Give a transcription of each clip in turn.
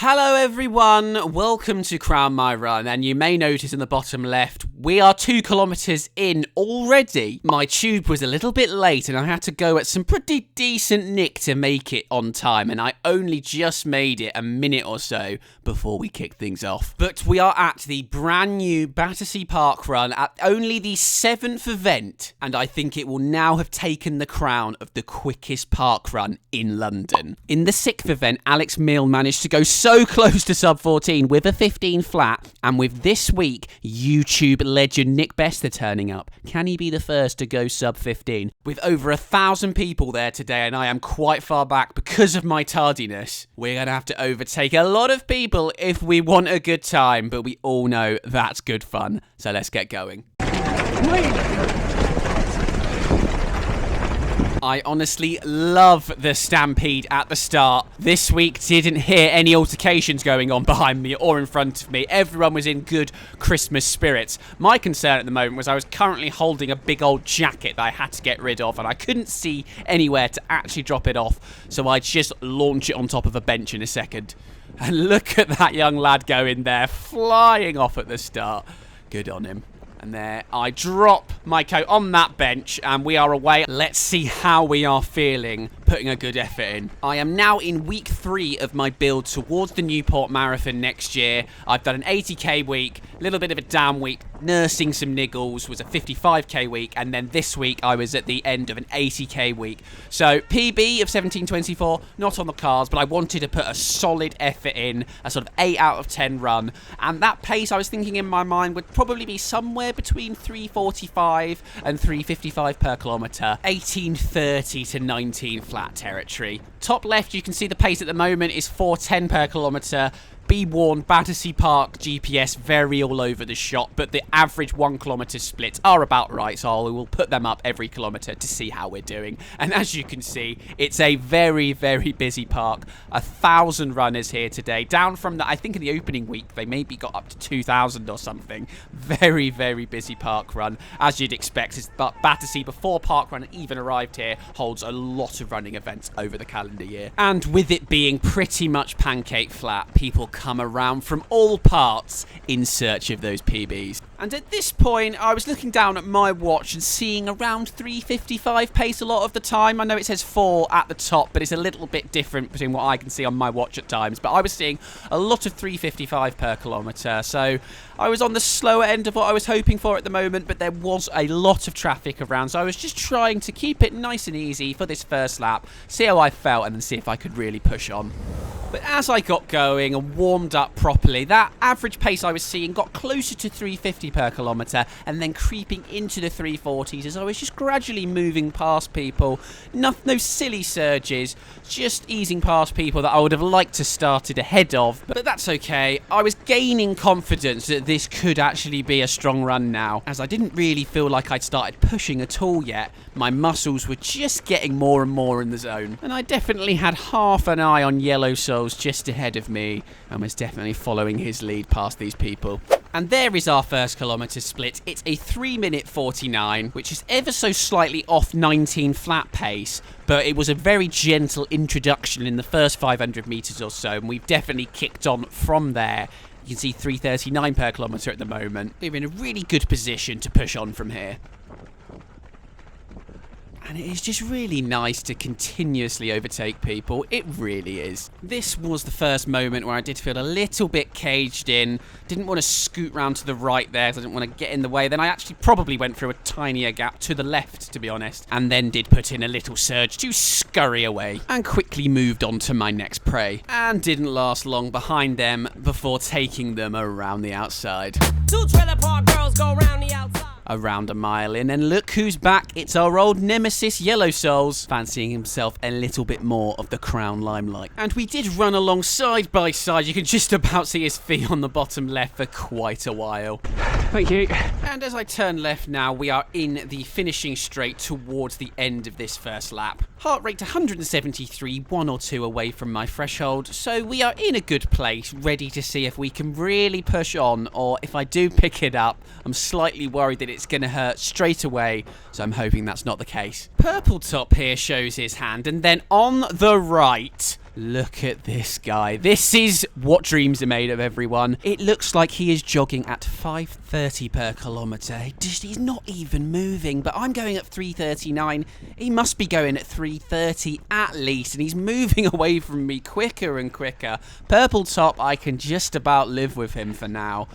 Hello everyone, welcome to Crown My Run, and you may notice in the bottom left, we are 2 kilometres in already. My tube was a little bit late and I had to go at some pretty decent nick to make it on time, and I only just made it a minute or so before we kicked things off. But we are at the brand new Battersea Parkrun at only the 7th event, and I think it will now have taken the crown of the quickest parkrun in London. In the 6th event, Alex Milne managed to go so close to sub 14 with a 15 flat, and with this week YouTube legend Nick Bester turning up, can he be the first to go sub 15? With over 1,000 people there today, and I am quite far back because of my tardiness, we're going to have to overtake a lot of people if we want a good time, but we all know that's good fun, so let's get going. I honestly love the stampede at the start. This week didn't hear any altercations going on behind me or in front of me. Everyone was in good Christmas spirits. My concern at the moment was I was currently holding a big old jacket that I had to get rid of, and I couldn't see anywhere to actually drop it off, so I just launch it on top of a bench in a second. And look at that young lad go in there, flying off at the start. Good on him. And there, I drop my coat on that bench, and we are away. Let's see how we are feeling, putting a good effort in. I am now in week 3 of my build towards the Newport Marathon next year. I've done an 80k week, a little bit of a down week, nursing some niggles, was a 55k week, and then this week I was at the end of an 80k week. So PB of 17:24, not on the cards, but I wanted to put a solid effort in, a sort of 8 out of 10 run, and that pace I was thinking in my mind would probably be somewhere between 3:45 and 3:55 per kilometre, 18:30 to 19 flat territory. Top left, you can see the pace at the moment is 4:10 per kilometre. Be warned, Battersea Park GPS very all over the shot, but the average 1 kilometre splits are about right, so I will put them up every kilometre to see how we're doing. And as you can see, it's a very, very busy park. 1,000 runners here today, down from the, I think in the opening week, they maybe got up to 2,000 or something. Very, very busy park run. As you'd expect, Battersea, before Parkrun even arrived here, holds a lot of running events over the calendar year. And with it being pretty much pancake flat, people come around from all parts in search of those PBs. And at this point, I was looking down at my watch and seeing around 3:55 pace a lot of the time. I know it says 4 at the top, but it's a little bit different between what I can see on my watch at times. But I was seeing a lot of 3:55 per kilometre, so I was on the slower end of what I was hoping for at the moment, but there was a lot of traffic around, so I was just trying to keep it nice and easy for this first lap, see how I felt, and then see if I could really push on. But as I got going and warmed up properly, that average pace I was seeing got closer to 3:50 per kilometre, and then creeping into the 3:40s as I was just gradually moving past people. No silly surges, just easing past people that I would have liked to started ahead of, but that's okay. I was gaining confidence that this could actually be a strong run now, as I didn't really feel like I'd started pushing at all yet. My muscles were just getting more and more in the zone, and I definitely had half an eye on Yellow Souls just ahead of me, and was definitely following his lead past these people. And there is our first kilometre split. It's a 3:49, which is ever so slightly off 19 flat pace, but it was a very gentle introduction in the first 500 metres or so, and we've definitely kicked on from there. You can see 3:39 per kilometre at the moment. We're in a really good position to push on from here. And it is just really nice to continuously overtake people. It really is. This was the first moment where I did feel a little bit caged in. Didn't want to scoot round to the right there because I didn't want to get in the way. Then I actually probably went through a tinier gap to the left, to be honest. And then did put in a little surge to scurry away. And quickly moved on to my next prey. And didn't last long behind them before taking them around the outside. 2 trailer park girls go round the outside. Around a mile in, and look who's back. It's our old nemesis Yellow Souls, fancying himself a little bit more of the crown limelight. And we did run along side by side. You can just about see his feet on the bottom left for quite a while. Thank you. And as I turn left now, we are in the finishing straight towards the end of this first lap. Heart rate 173, 1 or 2 away from my threshold, so we are in a good place, ready to see if we can really push on, or if I do pick it up, I'm slightly worried that it's it's going to hurt straight away, so I'm hoping that's not the case. Purple Top here shows his hand, and then on the right, look at this guy. This is what dreams are made of, everyone. It looks like he is jogging at 5:30 per kilometre. He's not even moving, but I'm going at 3:39. He must be going at 3:30 at least, and he's moving away from me quicker and quicker. Purple Top, I can just about live with him for now.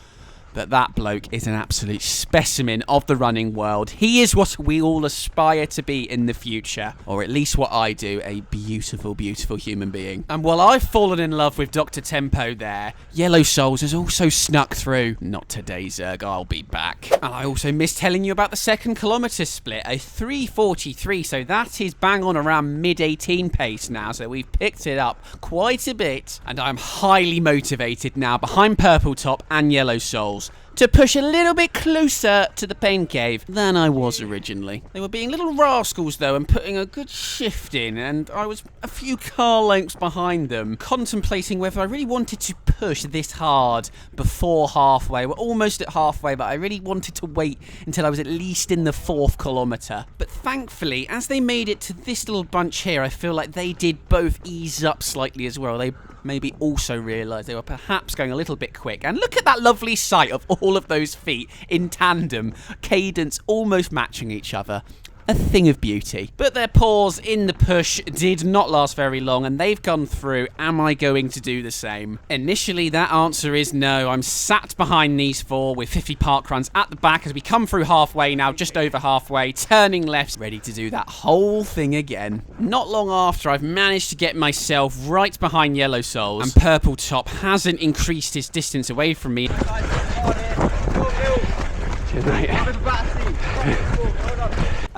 But that bloke is an absolute specimen of the running world. He is what we all aspire to be in the future. Or at least what I do, a beautiful, beautiful human being. And while I've fallen in love with Dr. Tempo there, Yellow Souls has also snuck through. Not today, Zerg, I'll be back. And I also missed telling you about the second kilometre split, a 3:43, so that is bang on around mid-18 pace now, so we've picked it up quite a bit. And I'm highly motivated now behind Purple Top and Yellow Souls to push a little bit closer to the pain cave than I was originally. They were being little rascals though and putting a good shift in, and I was a few car lengths behind them, contemplating whether I really wanted to push this hard before halfway. We're almost at halfway, but I really wanted to wait until I was at least in the 4th kilometre. But thankfully, as they made it to this little bunch here, I feel like they did both ease up slightly as well. They maybe also realised they were perhaps going a little bit quick. And look at that lovely sight of all of those feet in tandem, cadence almost matching each other. A thing of beauty. But their pause in the push did not last very long, and they've gone through. Am I going to do the same? Initially, that answer is no. I'm sat behind these four with 50 parkruns at the back as we come through halfway now, just over halfway, turning left, ready to do that whole thing again. Not long after, I've managed to get myself right behind Yellow Souls, and Purple Top hasn't increased his distance away from me.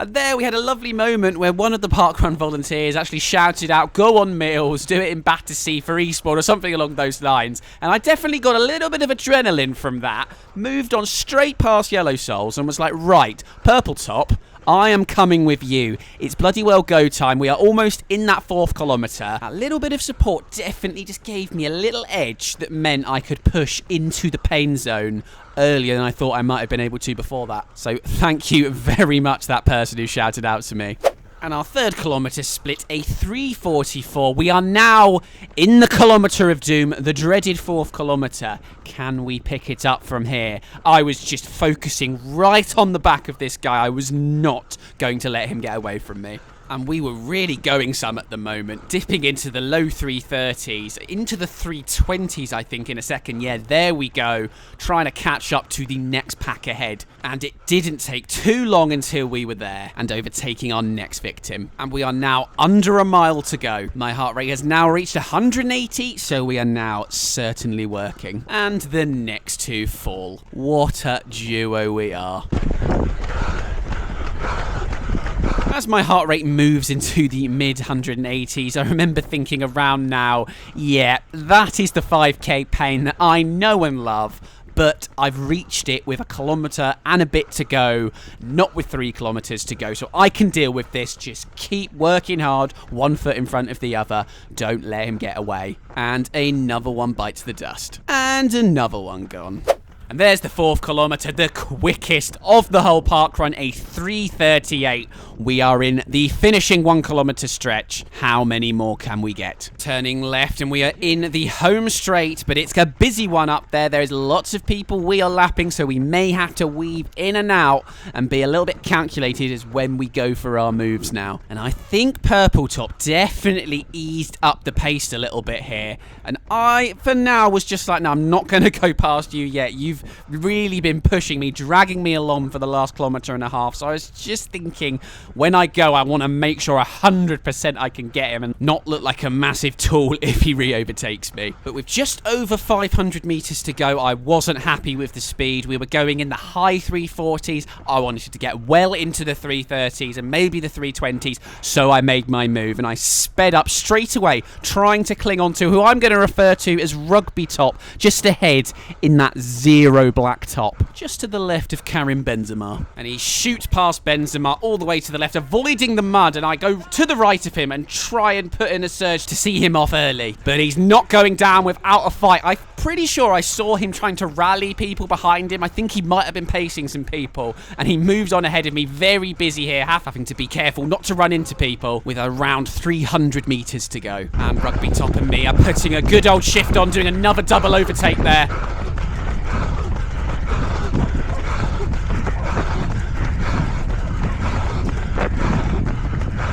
And there we had a lovely moment where one of the parkrun volunteers actually shouted out, "Go on, Mills, do it in Battersea for Esport," or something along those lines. And I definitely got a little bit of adrenaline from that, moved on straight past Yellow Souls and was like, right, Purple Top, I am coming with you. It's bloody well go time. We are almost in that 4th kilometre. A little bit of support definitely just gave me a little edge that meant I could push into the pain zone earlier than I thought I might have been able to before that. So thank you very much, that person who shouted out to me. And our 3rd kilometre split a 3:44. We are now in the kilometre of doom, the dreaded 4th kilometre. Can we pick it up from here? I was just focusing right on the back of this guy. I was not going to let him get away from me. And we were really going some at the moment, dipping into the low 330s, into the 320s, I think, in a second. Yeah, there we go, trying to catch up to the next pack ahead. And it didn't take too long until we were there and overtaking our next victim. And we are now under a mile to go. My heart rate has now reached 180, so we are now certainly working. And the next two fall. What a duo we are. As my heart rate moves into the mid-180s, I remember thinking around now, yeah, that is the 5k pain that I know and love, but I've reached it with a kilometre and a bit to go, not with 3 kilometres to go, so I can deal with this. Just keep working hard, one foot in front of the other, don't let him get away. And another one bites the dust. And another one gone. And there's the 4th kilometre, the quickest of the whole parkrun, a 3:38. We are in the finishing 1 kilometre stretch. How many more can we get? Turning left, and we are in the home straight, but it's a busy one up there. There's lots of people we are lapping, so we may have to weave in and out and be a little bit calculated as when we go for our moves now. And I think Purple Top definitely eased up the pace a little bit here. And I, for now, was just like, no, I'm not going to go past you yet. You've really been pushing me, dragging me along for the last kilometre and a half. So I was just thinking, when I go, I want to make sure 100% I can get him and not look like a massive tool if he re-overtakes me. But with just over 500 metres to go, I wasn't happy with the speed. We were going in the high 340s. I wanted to get well into the 330s and maybe the 320s. So I made my move and I sped up straight away, trying to cling on to who I'm going to refer to as Rugby Top, just ahead in that 0 Euro black top, just to the left of Karim Benzema. And he shoots past Benzema all the way to the left, avoiding the mud, and I go to the right of him and try and put in a surge to see him off early. But he's not going down without a fight. I'm pretty sure I saw him trying to rally people behind him. I think he might have been pacing some people, and he moves on ahead of me, very busy here, having to be careful not to run into people with around 300 metres to go. And Rugby Top and me are putting a good old shift on, doing another double overtake there.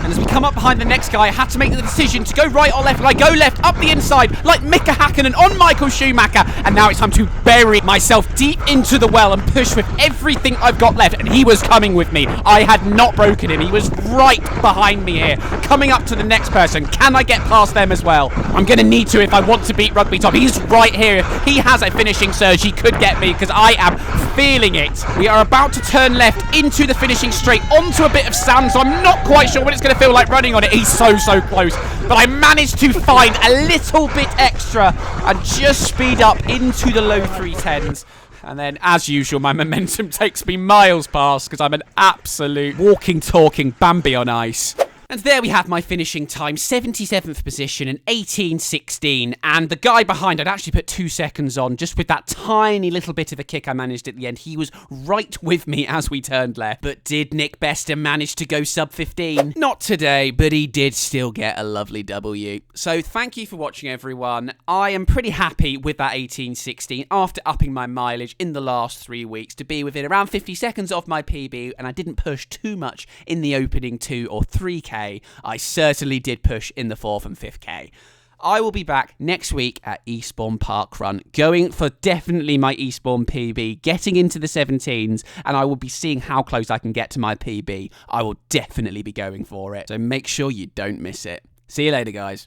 And as we come up behind the next guy, I have to make the decision to go right or left. And I go left, up the inside, like Mika Hakkinen on Michael Schumacher. And now it's time to bury myself deep into the well and push with everything I've got left. And he was coming with me. I had not broken him. He was right behind me here, coming up to the next person. Can I get past them as well? I'm going to need to if I want to beat Rugby Top. He's right here. If he has a finishing surge, he could get me because I am feeling it. We are about to turn left into the finishing straight onto a bit of sand, so I'm not quite sure what it's going to feel like running on it. He's so close, but I managed to find a little bit extra and just speed up into the low 310s. And then, as usual, my momentum takes me miles past because I'm an absolute walking, talking Bambi on ice. And there we have my finishing time, 77th position and 18:16. And the guy behind, I'd actually put 2 seconds on, just with that tiny little bit of a kick I managed at the end. He was right with me as we turned left. But did Nick Bester manage to go sub 15? Not today, but he did still get a lovely W. So thank you for watching, everyone. I am pretty happy with that 18:16 after upping my mileage in the last 3 weeks to be within around 50 seconds of my PB, and I didn't push too much in the opening 2 or 3K. I certainly did push in the 4th and 5th. I will be back next week at Eastbourne Parkrun, going for definitely my Eastbourne PB, getting into the 17s, and I will be seeing how close I can get to my PB. I will definitely be going for it, so make sure you don't miss it. See you later, guys.